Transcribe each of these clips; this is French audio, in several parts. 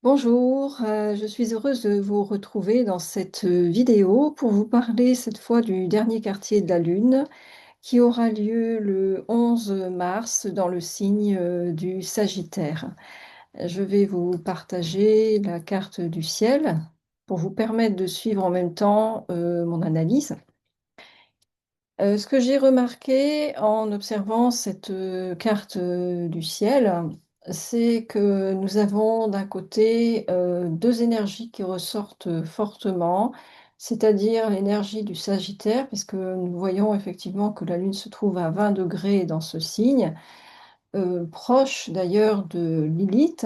Bonjour, je suis heureuse de vous retrouver dans cette vidéo pour vous parler cette fois du dernier quartier de la Lune qui aura lieu le 11 mars dans le signe du Sagittaire. Je vais vous partager la carte du ciel pour vous permettre de suivre en même temps mon analyse. Ce que j'ai remarqué en observant cette carte du ciel, c'est que nous avons d'un côté deux énergies qui ressortent fortement, c'est-à-dire l'énergie du Sagittaire, puisque nous voyons effectivement que la Lune se trouve à 20 degrés dans ce signe, proche d'ailleurs de Lilith,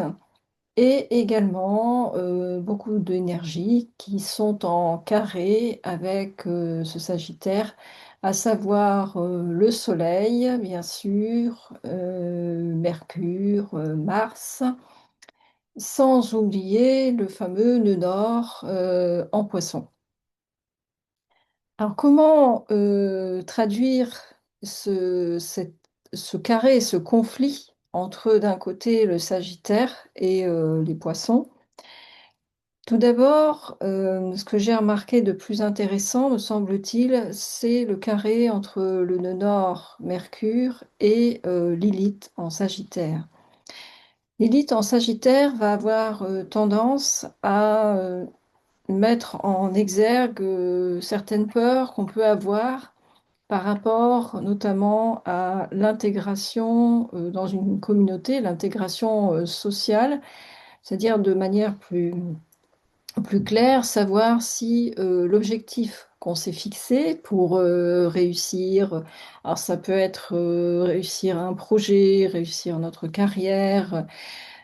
et également beaucoup d'énergies qui sont en carré avec ce Sagittaire, à savoir le Soleil, bien sûr, Mercure, Mars, sans oublier le fameux nœud nord en Poisson. Alors comment traduire ce carré, ce conflit entre d'un côté le Sagittaire et les Poissons? Tout d'abord, ce que j'ai remarqué de plus intéressant, me semble-t-il, c'est le carré entre le nœud nord, Mercure, et Lilith en Sagittaire. Lilith en Sagittaire va avoir tendance à mettre en exergue certaines peurs qu'on peut avoir par rapport notamment à l'intégration dans une communauté, l'intégration sociale, c'est-à-dire de manière plus clair, savoir si l'objectif qu'on s'est fixé pour réussir, alors ça peut être réussir un projet, réussir notre carrière,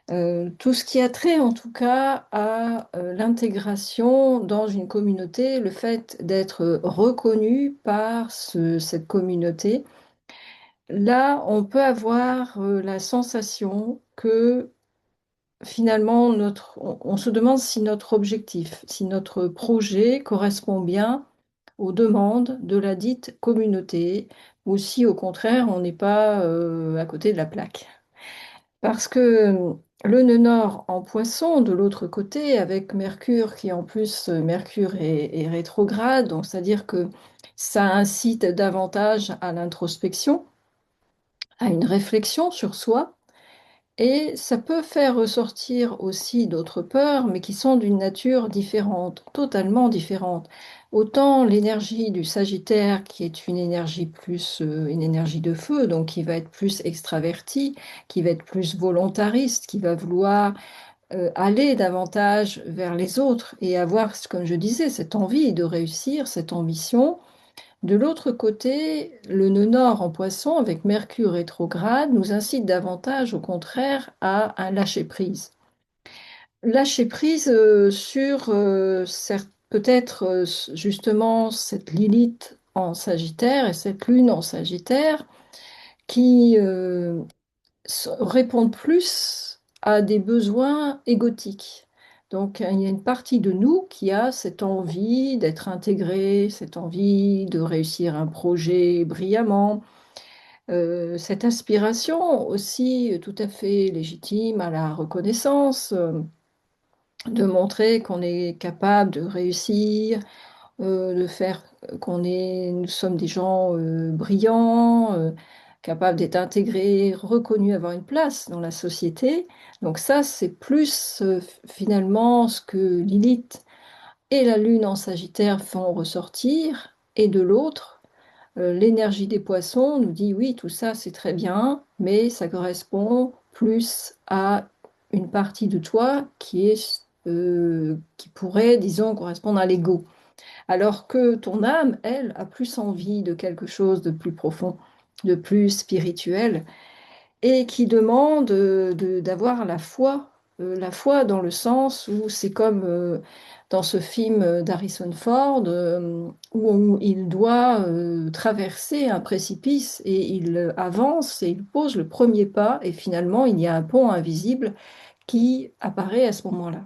tout ce qui a trait en tout cas à l'intégration dans une communauté, le fait d'être reconnu par cette communauté. Là, on peut avoir la sensation que finalement, on se demande si notre objectif, si notre projet correspond bien aux demandes de la dite communauté, ou si au contraire, on n'est pas à côté de la plaque. Parce que le nœud nord en Poisson, de l'autre côté, avec Mercure, qui en plus, Mercure est rétrograde, donc c'est-à-dire que ça incite davantage à l'introspection, à une réflexion sur soi. Et ça peut faire ressortir aussi d'autres peurs, mais qui sont d'une nature différente, totalement différente. Autant l'énergie du Sagittaire, qui est une énergie plus, une énergie de feu, donc qui va être plus extravertie, qui va être plus volontariste, qui va vouloir aller davantage vers les autres et avoir, comme je disais, cette envie de réussir, cette ambition. De l'autre côté, le nœud nord en Poisson, avec Mercure rétrograde, nous incite davantage, au contraire, à un lâcher-prise. Lâcher-prise sur peut-être justement cette Lilith en Sagittaire et cette Lune en Sagittaire qui répondent plus à des besoins égotiques. Donc, il y a une partie de nous qui a cette envie d'être intégré, cette envie de réussir un projet brillamment, cette aspiration aussi tout à fait légitime à la reconnaissance, de montrer qu'on est capable de réussir, de faire nous sommes des gens brillants, capables d'être intégrés, reconnus, avoir une place dans la société. Donc ça, c'est plus finalement ce que Lilith et la Lune en Sagittaire font ressortir, et de l'autre, l'énergie des poissons nous dit oui, tout ça c'est très bien, mais ça correspond plus à une partie de toi qui pourrait, disons, correspondre à l'ego. Alors que ton âme, elle, a plus envie de quelque chose de plus profond, de plus spirituel, et qui demande d'avoir la foi dans le sens où c'est comme dans ce film d'Harrison Ford, où il doit traverser un précipice et il avance et il pose le premier pas, et finalement il y a un pont invisible qui apparaît à ce moment-là.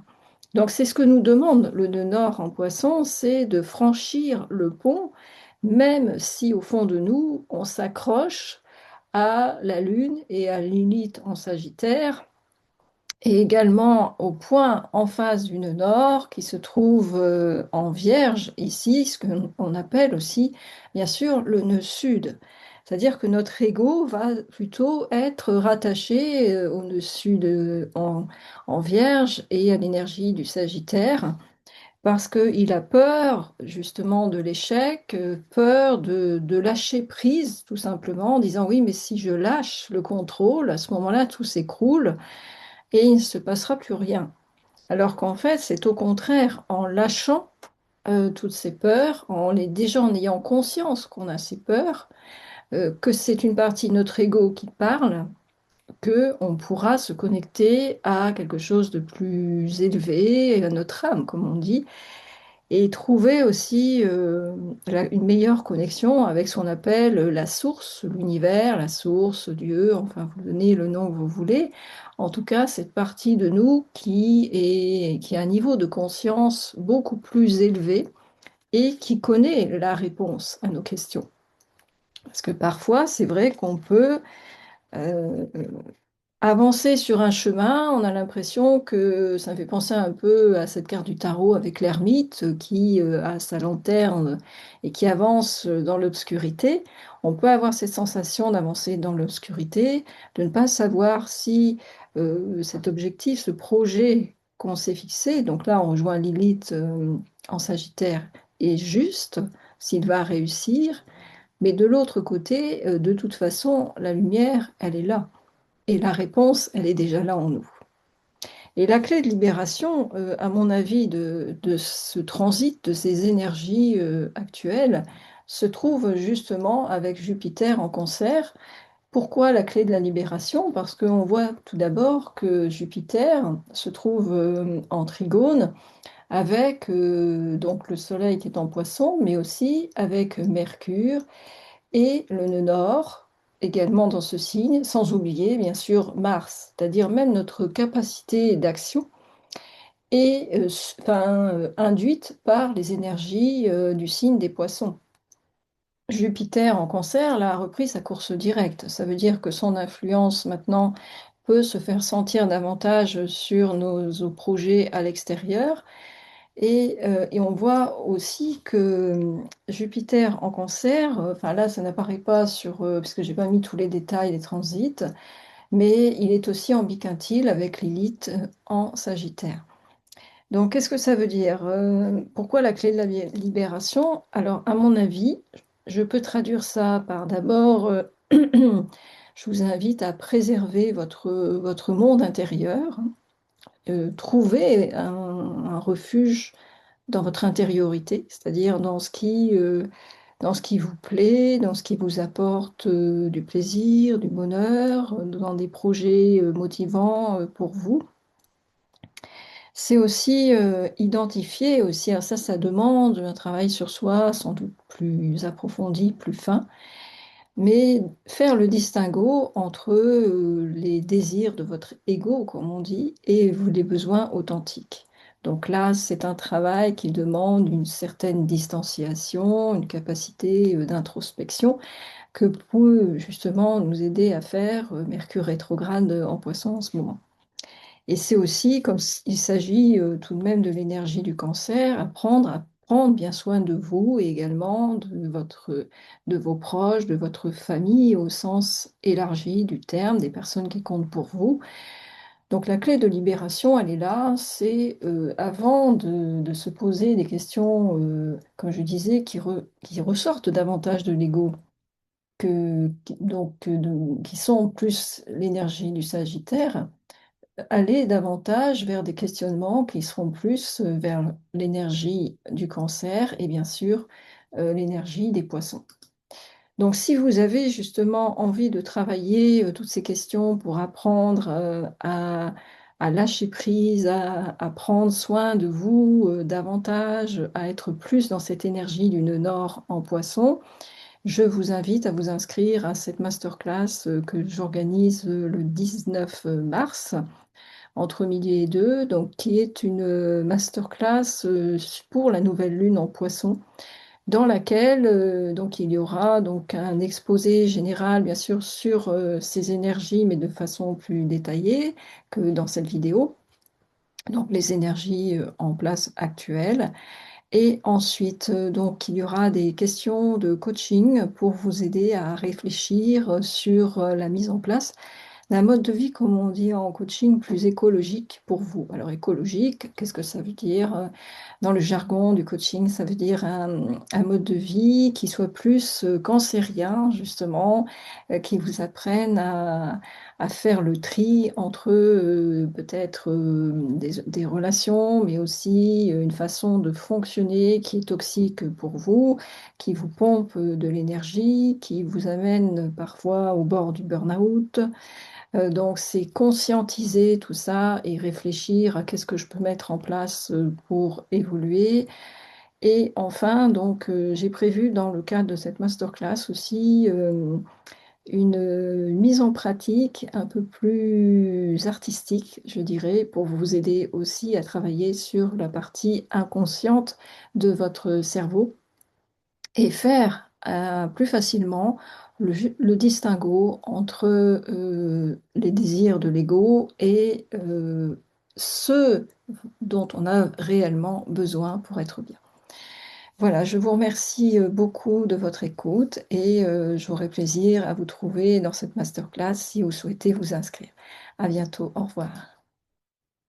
Donc c'est ce que nous demande le nœud nord en Poisson, c'est de franchir le pont, même si au fond de nous, on s'accroche à la Lune et à Lilith en Sagittaire, et également au point en face du nœud nord qui se trouve en Vierge, ici, ce qu'on appelle aussi, bien sûr, le nœud sud. C'est-à-dire que notre ego va plutôt être rattaché au nœud sud en Vierge et à l'énergie du Sagittaire, parce qu'il a peur justement de l'échec, peur de lâcher prise, tout simplement, en disant oui, mais si je lâche le contrôle, à ce moment-là, tout s'écroule et il ne se passera plus rien. Alors qu'en fait, c'est au contraire en lâchant toutes ces peurs, déjà en ayant conscience qu'on a ces peurs, que c'est une partie de notre ego qui parle, que on pourra se connecter à quelque chose de plus élevé, à notre âme, comme on dit, et trouver aussi une meilleure connexion avec ce qu'on appelle la source, l'univers, la source, Dieu, enfin vous donnez le nom que vous voulez. En tout cas, cette partie de nous qui a un niveau de conscience beaucoup plus élevé et qui connaît la réponse à nos questions. Parce que parfois, c'est vrai qu'on peut euh, avancer sur un chemin, on a l'impression que ça me fait penser un peu à cette carte du tarot avec l'ermite qui a sa lanterne et qui avance dans l'obscurité. On peut avoir cette sensation d'avancer dans l'obscurité, de ne pas savoir si cet objectif, ce projet qu'on s'est fixé, donc là on rejoint Lilith en Sagittaire, est juste, s'il va réussir. Mais de l'autre côté, de toute façon, la lumière, elle est là. Et la réponse, elle est déjà là en nous. Et la clé de libération, à mon avis, de ce transit, de ces énergies actuelles, se trouve justement avec Jupiter en Cancer. Pourquoi la clé de la libération? Parce qu'on voit tout d'abord que Jupiter se trouve en trigone avec donc le Soleil qui est en Poisson, mais aussi avec Mercure et le nœud nord, également dans ce signe, sans oublier bien sûr Mars, c'est-à-dire même notre capacité d'action est induite par les énergies du signe des poissons. Jupiter en Cancer là, a repris sa course directe. Ça veut dire que son influence maintenant peut se faire sentir davantage sur nos projets à l'extérieur. Et on voit aussi que Jupiter en Cancer, enfin là, ça n'apparaît pas parce que j'ai pas mis tous les détails des transits, mais il est aussi en biquintile avec Lilith en Sagittaire. Donc, qu'est-ce que ça veut dire? Pourquoi la clé de la libération? Alors, à mon avis, je peux traduire ça par d'abord, je vous invite à préserver votre monde intérieur, trouver un refuge dans votre intériorité, c'est-à-dire dans ce qui vous plaît, dans ce qui vous apporte du plaisir, du bonheur, dans des projets motivants pour vous. C'est aussi identifier aussi, alors ça demande un travail sur soi sans doute plus approfondi, plus fin, mais faire le distinguo entre les désirs de votre ego, comme on dit, et les besoins authentiques. Donc là, c'est un travail qui demande une certaine distanciation, une capacité d'introspection que peut justement nous aider à faire Mercure rétrograde en Poisson en ce moment. Et c'est aussi, comme il s'agit tout de même de l'énergie du cancer, apprendre à prendre bien soin de vous et également de vos proches, de votre famille au sens élargi du terme, des personnes qui comptent pour vous. Donc la clé de libération, elle est là, c'est avant de se poser des questions, comme je disais, qui ressortent davantage de l'ego, qui sont plus l'énergie du Sagittaire, aller davantage vers des questionnements qui seront plus vers l'énergie du cancer et bien sûr l'énergie des poissons. Donc si vous avez justement envie de travailler toutes ces questions pour apprendre à lâcher prise, à prendre soin de vous davantage, à être plus dans cette énergie du nœud nord en poisson, je vous invite à vous inscrire à cette masterclass que j'organise le 19 mars entre midi et deux, donc qui est une masterclass pour la nouvelle lune en Poisson. dans laquelle donc il y aura donc un exposé général, bien sûr, sur ces énergies, mais de façon plus détaillée que dans cette vidéo. Donc les énergies en place actuelles. Et ensuite, donc, il y aura des questions de coaching pour vous aider à réfléchir sur la mise en place d'un mode de vie, comme on dit en coaching, plus écologique pour vous. Alors, écologique, qu'est-ce que ça veut dire? Dans le jargon du coaching, ça veut dire un mode de vie qui soit plus cancérien, justement, qui vous apprenne à faire le tri entre peut-être des relations, mais aussi une façon de fonctionner qui est toxique pour vous, qui vous pompe de l'énergie, qui vous amène parfois au bord du burn-out. Donc, c'est conscientiser tout ça et réfléchir à qu'est-ce que je peux mettre en place pour évoluer. Et enfin, donc, j'ai prévu dans le cadre de cette masterclass aussi une mise en pratique un peu plus artistique, je dirais, pour vous aider aussi à travailler sur la partie inconsciente de votre cerveau et faire plus facilement le distinguo entre les désirs de l'ego et ceux dont on a réellement besoin pour être bien. Voilà, je vous remercie beaucoup de votre écoute et j'aurai plaisir à vous trouver dans cette masterclass si vous souhaitez vous inscrire. À bientôt, au revoir.